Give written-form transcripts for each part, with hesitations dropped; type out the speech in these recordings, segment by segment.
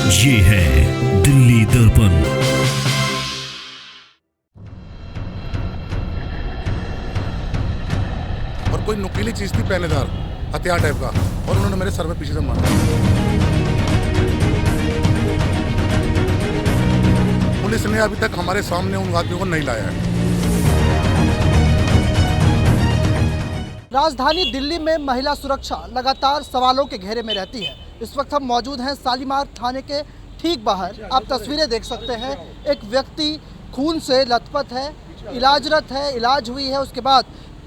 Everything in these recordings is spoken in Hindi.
ये है दिल्ली दर्पण। और कोई नुकीली चीज थी पहनेदार, हथियार टाइप का, और उन्होंने मेरे सर पे पीछे से मारा। पुलिस ने अभी तक हमारे सामने उन आदमियों को नहीं लाया है। राजधानी दिल्ली में महिला सुरक्षा लगातार सवालों के घेरे में रहती है। इस वक्त हम मौजूद हैं शालीमार थाने के ठीक बाहर। आप तस्वीरें देख सकते हैं, एक व्यक्ति खून से लथपथ है, इलाजरत है, इलाज हुई है। उसके बाद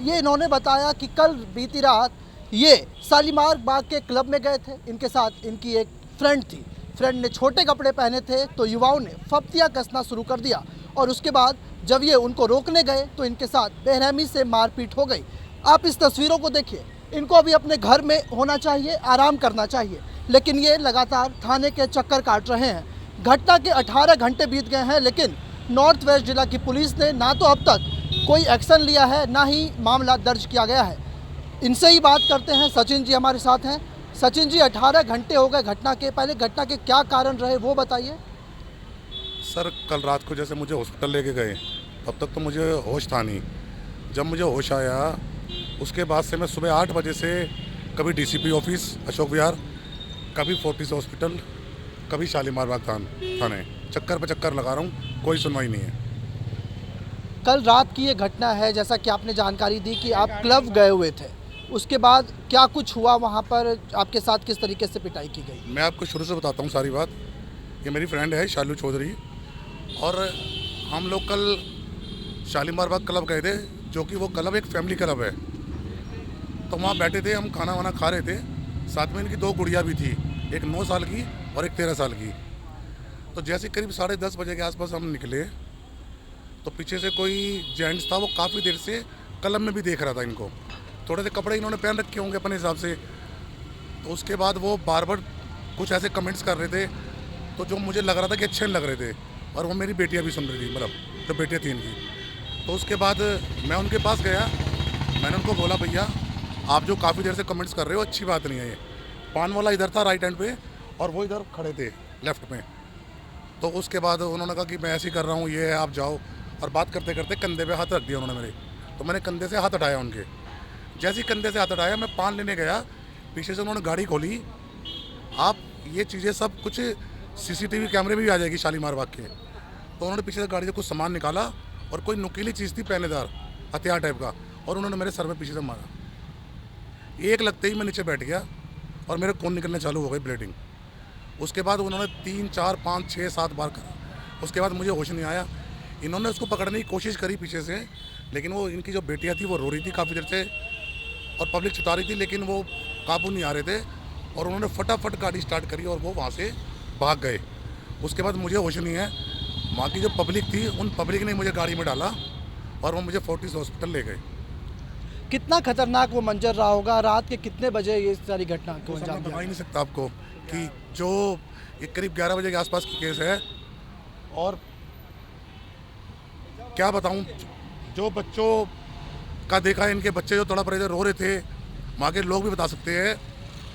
ये इन्होंने बताया कि कल बीती रात ये शालीमार बाग के क्लब में गए थे। इनके साथ इनकी एक फ्रेंड थी। फ्रेंड ने छोटे कपड़े पहने थे तो युवाओं ने फप्तियाँ कसना शुरू कर दिया, और उसके बाद जब ये उनको रोकने गए तो इनके साथ बेरहमी से मारपीट हो गई। आप इस तस्वीरों को देखिए। इनको अभी अपने घर में होना चाहिए, आराम करना चाहिए, लेकिन ये लगातार थाने के चक्कर काट रहे हैं। घटना के 18 घंटे बीत गए हैं, लेकिन नॉर्थ वेस्ट जिला की पुलिस ने ना तो अब तक कोई एक्शन लिया है, ना ही मामला दर्ज किया गया है। इनसे ही बात करते हैं। सचिन जी हमारे साथ हैं। सचिन जी, 18 घंटे हो गए घटना के, पहले घटना के क्या कारण रहे वो बताइए। सर, कल रात को जैसे मुझे हॉस्पिटल लेके गए, तब तक तो मुझे होश था नहीं। जब मुझे होश आया, उसके बाद से मैं सुबह 8 बजे से कभी डीसीपी ऑफिस अशोक विहार, कभी फोर्टिस हॉस्पिटल, कभी शालीमार बाग थाने चक्कर पे चक्कर लगा रहा हूँ, कोई सुनवाई नहीं है। कल रात की ये घटना है, जैसा कि आपने जानकारी दी कि आप क्लब गए हुए थे, उसके बाद क्या कुछ हुआ वहाँ पर? आपके साथ किस तरीके से पिटाई की गई? मैं आपको शुरू से बताता हूँ सारी बात। ये मेरी फ्रेंड है शालू चौधरी, और हम लोग कल शालीमार बाग क्लब गए थे, जो कि वो क्लब एक फैमिली क्लब है। तो वहाँ बैठे थे, हम खाना वाना खा रहे थे। साथ में इनकी 2 गुड़िया भी थी, एक 9 साल की और एक 13 साल की। तो जैसे करीब 10:30 बजे के आसपास हम निकले, तो पीछे से कोई जेंट्स था, वो काफ़ी देर से क्लब में भी देख रहा था इनको। थोड़े से कपड़े इन्होंने पहन रखे होंगे अपने हिसाब से। तो उसके बाद वो बार बार कुछ ऐसे कमेंट्स कर रहे थे, तो जो मुझे लग रहा था कि अच्छे नहीं लग रहे थे। और वो मेरी बेटियाँ भी सुन रही थी, मतलब जो बेटियाँ थी इनकी। तो उसके बाद मैं उनके पास गया, मैंने उनको बोला, भैया आप जो काफ़ी देर से कमेंट्स कर रहे हो अच्छी बात नहीं है। ये पान वाला इधर था राइट हैंड पे, और वो इधर खड़े थे लेफ्ट में। तो उसके बाद उन्होंने कहा कि मैं ऐसे ही कर रहा हूँ, ये है, आप जाओ। और बात करते करते कंधे पे हाथ रख दिया उन्होंने मेरे। तो मैंने कंधे से हाथ हटाया उनके। जैसे ही कंधे से हाथ हटाया, मैं पान लेने गया, पीछे से उन्होंने गाड़ी खोली। आप ये चीज़ें सब कुछ सीसीटीवी कैमरे में भी आ जाएगी शालीमार बाग के। तो उन्होंने पीछे से गाड़ी से कुछ सामान निकाला, और कोई नुकीली चीज़ थी पहनेदार, हथियार टाइप का, और उन्होंने मेरे सर में पीछे से मारा। एक लगते ही मैं नीचे बैठ गया, और मेरे खून निकलने चालू हो गई, ब्लीडिंग। उसके बाद उन्होंने 3, 4, 5, 6, 7 बार करा। उसके बाद मुझे होश नहीं आया। इन्होंने उसको पकड़ने की कोशिश करी पीछे से, लेकिन वो इनकी जो बेटियाँ थी वो रो रही थी काफ़ी देर से, और पब्लिक चिता रही थी, लेकिन वो काबू नहीं आ रहे थे। और उन्होंने फटाफट गाड़ी स्टार्ट करी, और वो वहाँ से भाग गए। उसके बाद मुझे होश नहीं है। वहाँ की जो पब्लिक थी, उन पब्लिक ने मुझे गाड़ी में डाला, और वो मुझे फोर्टिस हॉस्पिटल ले गए। कितना खतरनाक वो मंजर रहा होगा? रात के कितने बजे ये सारी घटना को मैं अंजाम बता दिया? ही नहीं सकता आपको कि जो ये करीब 11 बजे के आसपास की केस है। और क्या बताऊं, जो बच्चों का देखा है, इनके बच्चे जो तड़प रहे थे, रो रहे थे, वहाँ के लोग भी बता सकते हैं।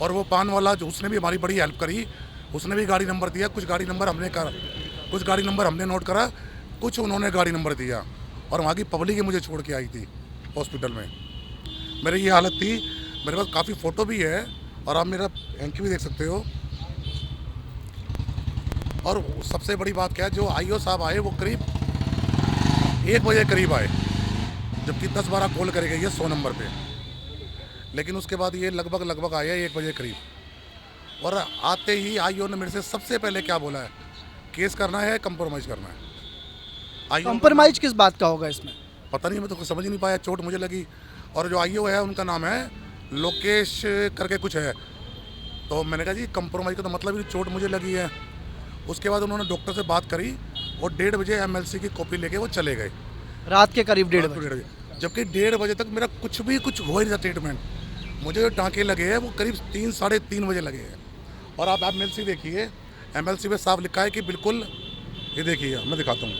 और वो पान वाला जो, उसने भी हमारी बड़ी हेल्प करी। उसने भी गाड़ी नंबर दिया, कुछ गाड़ी नंबर हमने नोट करा, कुछ उन्होंने गाड़ी नंबर दिया। और वहाँ की पब्लिक ही मुझे छोड़ के आई थी हॉस्पिटल में। मेरी ये हालत थी। मेरे पास काफ़ी फ़ोटो भी है, और आप मेरा हैंकी भी देख सकते हो। और सबसे बड़ी बात क्या है, जो आईओ साहब आए वो करीब 1 बजे करीब आए, जबकि 10-12 कॉल करे गई है 100 नंबर पे। लेकिन उसके बाद ये लगभग आए 1 बजे करीब। और आते ही आईओ ने मेरे से सबसे पहले क्या बोला है, केस करना है, कंप्रोमाइज़ करना है। आईओ कंप्रोमाइज किस बात का होगा इसमें? पता नहीं, मैं तो कुछ समझ ही नहीं पाया, चोट मुझे लगी। और जो आईओ है उनका नाम है लोकेश करके कुछ है। तो मैंने कहा जी कंप्रोमाइज़ का तो मतलब ही चोट मुझे लगी है। उसके बाद उन्होंने डॉक्टर से बात करी, और 1:30 बजे एमएलसी की कॉपी लेके वो चले गए, रात के करीब 1:30 बजे। 1:30 बजे। जबकि 1:30 बजे तक मेरा कुछ हो ही नहीं था ट्रीटमेंट। मुझे जो टाँके लगे हैं वो करीब 3, साढ़े 3 बजे लगे हैं। और आप एमएलसी देखिए, एमएलसी पे साफ लिखा है कि बिल्कुल, ये देखिए मैं दिखाता हूँ,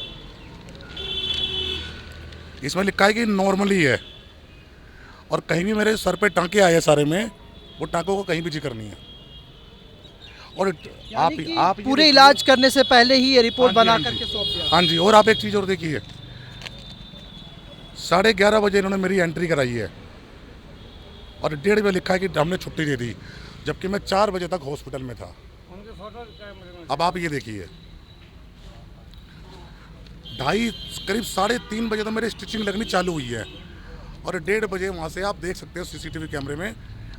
इसमें लिखा है कि नॉर्मली है। और कहीं भी मेरे सर पे टाँके आए हैं सारे में, वो टाँकों को कहीं भी जिक्र नहीं है। और यानी कि आप ये पूरे देखिए- इलाज करने से पहले ही ये रिपोर्ट हाँ जी, बना हाँ जी। करके सौंप दिया। हाँ जी, और आप एक चीज़ और देखिए, 11:30 बजे इन्होंने मेरी एंट्री कराई है और 1:30 बजे लिखा है कि हमने छुट्टी दे दी, जबकि मैं 4 बजे तक हॉस्पिटल में था। अब आप ये देखिए, करीब 3:30 बजे तो मेरी स्टिचिंग लगनी चालू हुई है और 1:30 बजे वहाँ से आप देख सकते हो सीसीटीवी कैमरे में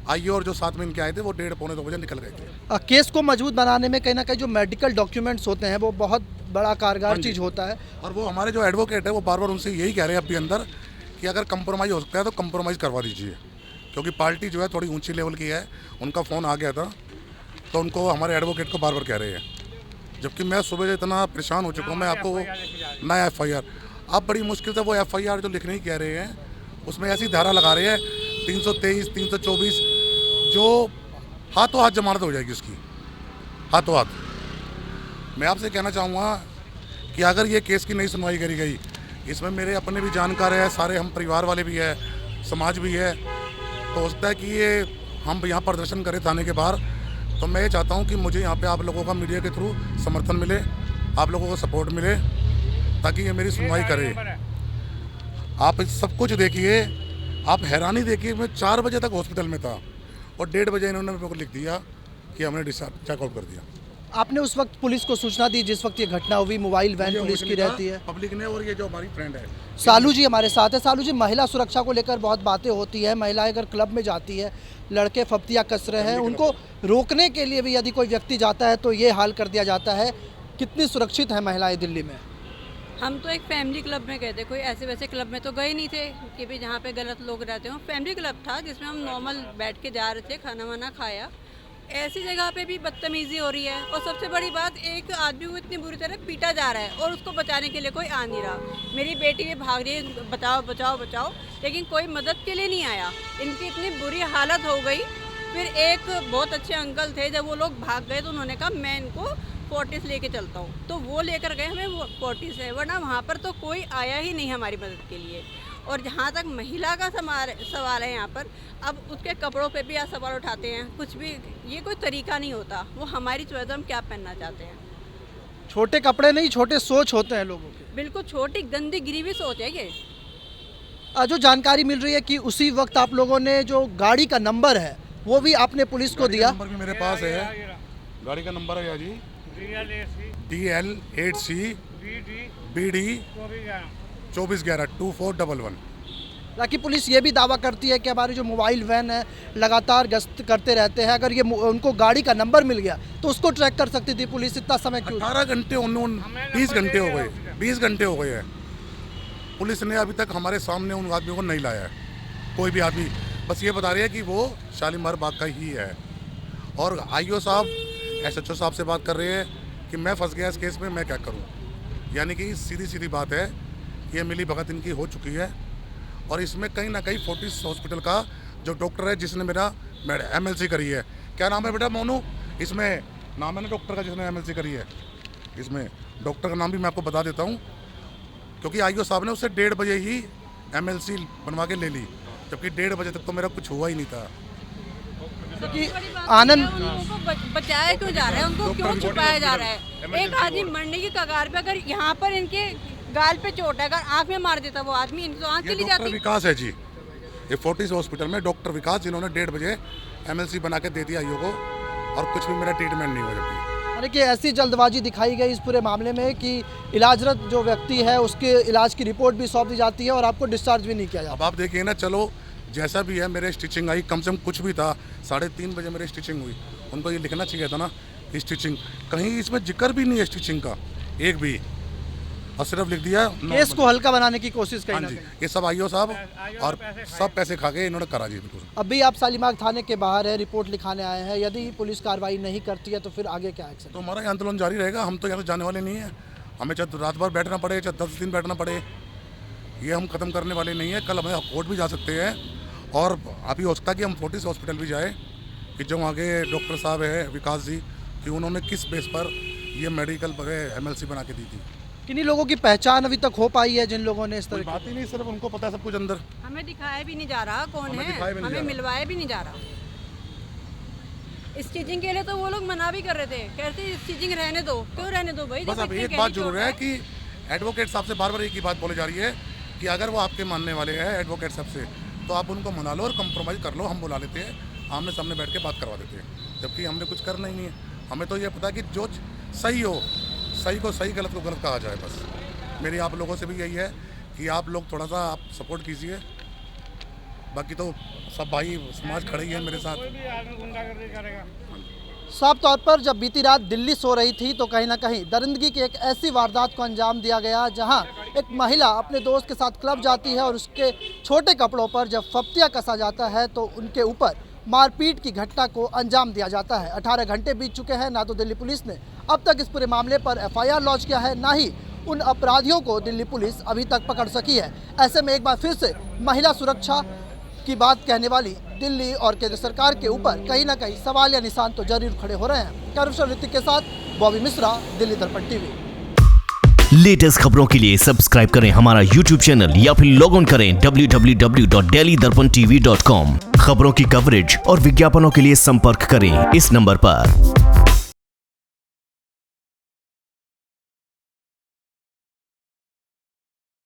आइए, और जो साथ में इनके आए थे वो 1:30 पौने 2 बजे निकल गए थे। केस को मजबूत बनाने में कहीं ना कहीं जो मेडिकल डॉक्यूमेंट्स होते हैं वो बहुत बड़ा कारगर हाँ जी। चीज़ होता है। और वो हमारे जो एडवोकेट है वो बार बार उनसे यही कह रहे हैं अभी अंदर कि अगर कंप्रोमाइज़ हो सकता है तो कंप्रोमाइज़ करवा दीजिए, क्योंकि पार्टी जो है थोड़ी ऊंची लेवल की है। उनका फ़ोन आ गया था तो उनको हमारे एडवोकेट को बार बार कह रहे हैं, जबकि मैं सुबह से इतना परेशान हो चुका हूँ। मैं आपको नया FIR, अब बड़ी मुश्किल से वो FIR जो लिखने ही कह रहे हैं उसमें ऐसी धारा लगा रहे हैं 323, 324, जो हाथों हाथ जमानत हो जाएगी उसकी, हाथों हाथ। मैं आपसे कहना चाहूँगा कि अगर ये केस की नहीं सुनवाई करी गई, इसमें मेरे अपने भी जानकार है, सारे हम परिवार वाले भी है, समाज भी है, तो हो सकता है कि ये हम यहाँ प्रदर्शन करें थाने के बाहर। तो मैं ये चाहता हूँ कि मुझे यहाँ पे आप लोगों का मीडिया के थ्रू समर्थन मिले, आप लोगों को सपोर्ट मिले, ताकि ये मेरी सुनवाई करे। आप सब कुछ देखिए, आप हैरानी देखिए, मैं 4 बजे तक हॉस्पिटल में था और 1:30 बजे इन्होंने मेरे को लिख दिया कि हमने डिस्चार्ज चेकआउट कर दिया। आपने उस वक्त पुलिस को सूचना दी जिस वक्त ये घटना हुई? मोबाइल वैन पुलिस की रहती है। पब्लिक ने, और ये जो हमारी फ्रेंड है सालू जी हमारे साथ है। सालू जी, महिला सुरक्षा को लेकर बहुत बातें होती है। महिलाएं अगर क्लब में जाती है, लड़के फप्तियाँ कस रहे हैं, उनको रोकने के लिए भी यदि कोई व्यक्ति जाता है तो ये हाल कर दिया जाता है। कितनी सुरक्षित है महिलाएं दिल्ली में? हम तो एक फैमिली क्लब में गए थे, कोई ऐसे वैसे क्लब में तो गए नहीं थे कि भाई जहाँ पे गलत लोग रहते हो। फैमिली क्लब था जिसमें हम नॉर्मल बैठ के जा रहे थे, खाना वाना खाया। ऐसी जगह पे भी बदतमीजी हो रही है, और सबसे बड़ी बात, एक आदमी को इतनी बुरी तरह पीटा जा रहा है और उसको बचाने के लिए कोई आ नहीं रहा। मेरी बेटी भी भाग रही है, बचाओ बचाओ बचाओ, लेकिन कोई मदद के लिए नहीं आया। इनकी इतनी बुरी हालत हो गई। फिर एक बहुत अच्छे अंकल थे, जब वो लोग भाग गए तो उन्होंने कहा मैं इनको फोर्टिस लेके चलता हूँ, तो वो लेकर गए हमें वो फोर्टिस है, वरना वहाँ पर तो कोई आया ही नहीं हमारी मदद के लिए। और जहाँ तक महिला का सवाल है यहाँ पर, अब उसके कपड़ों पे भी आप सवाल उठाते हैं, कुछ भी, ये कोई तरीका नहीं होता। वो हमारी चॉइस, हम क्या पहनना चाहते हैं। छोटे कपड़े नहीं, छोटे सोच होते हैं लोगों के। बिल्कुल छोटी गंदी गिरी सोच है ये। जो जानकारी मिल रही है कि उसी वक्त आप लोगों ने जो गाड़ी का नंबर है वो भी आपने पुलिस को दिया। नंबर भी मेरे पास है, गाड़ी का नंबर है जी DL8C BD 2411 2411। ताकि पुलिस ये भी दावा करती है कि हमारी जो मोबाइल वैन है लगातार गश्त करते रहते हैं, अगर ये उनको गाड़ी का नंबर मिल गया तो उसको ट्रैक कर सकती थी पुलिस। इतना समय क्यों? 18 घंटे 20 घंटे हो गए, 20 घंटे हो गए हैं, पुलिस ने अभी तक हमारे सामने उन आदमियों को नहीं लाया है। कोई भी आदमी बस ये बता रहे हैं कि वो शालीमार बाग का ही है। और IO साहब, SHO साहब से बात कर रहे हैं कि मैं फंस गया इस केस में, मैं क्या करूं। यानी कि सीधी सीधी बात है कि ये मिली भगत इनकी हो चुकी है। और इसमें कहीं ना कहीं फोर्टिस हॉस्पिटल का जो डॉक्टर है जिसने मेरा MLC करी है, क्या नाम है बेटा मोनू, इसमें नाम है ना डॉक्टर का जिसने MLC करी है, इसमें डॉक्टर का नाम भी मैं आपको बता देता हूँ, क्योंकि IO साहब ने उससे 1:30 बजे ही MLC बनवा के ले ली, जबकि 1:30 बजे तक तो मेरा कुछ हुआ ही नहीं था। कि आनंद उनको बचाया क्यों जा रहा है, उनको क्यों छुपाया जा रहा है? एक आदमी मरने की कगार पे, अगर यहाँ पर इनके गाल पे चोट है, अगर आँख में मार देता वो आदमी, इनकी तो आँख ये चली डॉक्टर जाती। विकास है जी, ये फोर्टिस हॉस्पिटल में डॉक्टर विकास, जिन्होंने 1:30 बजे MLC बना के दे दिया IO को, और कुछ भी मेरा ट्रीटमेंट नहीं हुआ। जबकि यानी कि ऐसी जल्दबाजी दिखाई गई इस पूरे मामले में कि इलाजरत जो व्यक्ति है उसके इलाज की रिपोर्ट भी सौंप दी जाती है और आपको डिस्चार्ज भी नहीं किया जाता। अब आप देखिए ना, चलो जैसा भी है, मेरे स्टिचिंग आई, कम से कम कुछ भी था, 3:30 बजे मेरी स्टिचिंग हुई। उनको ये लिखना चाहिए था ना कि स्टिचिंग, कहीं इसमें जिक्र भी नहीं है स्टिचिंग का एक भी, और सिर्फ लिख दिया केस को हल्का बनाने की कोशिश हाँ कहीं जी। ना कहीं। ये सब IO साहब और सब पैसे खा के इन्होंने करा जी बिल्कुल। अभी आप शालीमार थाने के बाहर है, रिपोर्ट लिखाने आए हैं। यदि पुलिस कार्रवाई नहीं करती है तो फिर आगे क्या एक्शन? तो हमारा ये आंदोलन जारी रहेगा। हम तो यहाँ से जाने वाले नहीं हैं, हमें चाहे रात भर बैठना पड़े, चाहे 10 दिन बैठना पड़े, ये हम ख़त्म करने वाले नहीं हैं। कल हमें कोर्ट भी जा सकते हैं, और अभी हो सकता है कि हम फोर्टिस हॉस्पिटल भी जाए, कि जो आगे डॉक्टर साहब है विकास जी, कि उन्होंने किस बेस पर ये मेडिकल MLC बना के दी थी। किन्हीं लोगों की पहचान अभी तक हो पाई है जिन लोगों ने इस कोई तरह बात ही नहीं, सिर्फ उनको पता है सब कुछ अंदर। हमें दिखाया भी नहीं जा रहा कौन हमें है, दिखाया भी नहीं जा हमें रहा। मिलवाया भी नहीं जा रहा। स्टिचिंग के लिए तो वो लोग मना भी कर रहे थे, कहते स्टिचिंग रहने दो, क्यों रहने दो भाई। बस अब एक बात जरूर है कि एडवोकेट साहब से बार बार एक ही बात बोली जा रही है कि अगर वो आपके मानने वाले हैं एडवोकेट साहब से, तो आप उनको मना लो और कंप्रोमाइज़ कर लो, हम बुला लेते हैं, आमने सामने बैठ के बात करवा देते हैं। जबकि हमने कुछ करना ही नहीं है, हमें तो ये पता है कि जो सही हो, सही को सही, गलत को गलत कहा जाए। बस मेरी आप लोगों से भी यही है कि आप लोग थोड़ा सा आप सपोर्ट कीजिए, बाकी तो सब भाई समाज खड़े ही है मेरे साथ। साफ तौर पर जब बीती रात दिल्ली सो रही थी तो कहीं ना कहीं दरिंदगी की एक ऐसी वारदात को अंजाम दिया गया जहां एक महिला अपने दोस्त के साथ क्लब जाती है और उसके छोटे कपड़ों पर जब फप्तिया कसा जाता है तो उनके ऊपर मारपीट की घटना को अंजाम दिया जाता है। 18 घंटे बीत चुके हैं, ना तो दिल्ली पुलिस ने अब तक इस पूरे मामले पर FIR लॉन्च किया है, ना ही उन अपराधियों को दिल्ली पुलिस अभी तक पकड़ सकी है। ऐसे में एक बार फिर से महिला सुरक्षा की बात कहने वाली दिल्ली और केंद्र सरकार के ऊपर कहीं ना कहीं सवाल या निशान तो जरूर खड़े हो रहे हैं। कैमरा ऋतिक के साथ बॉबी मिश्रा, दिल्ली दर्पण TV। लेटेस्ट खबरों के लिए सब्सक्राइब करें हमारा YouTube चैनल या फिर लॉग इन करें www.delhidarpantv.com। खबरों की कवरेज और विज्ञापनों के लिए संपर्क करें इस नंबर पर।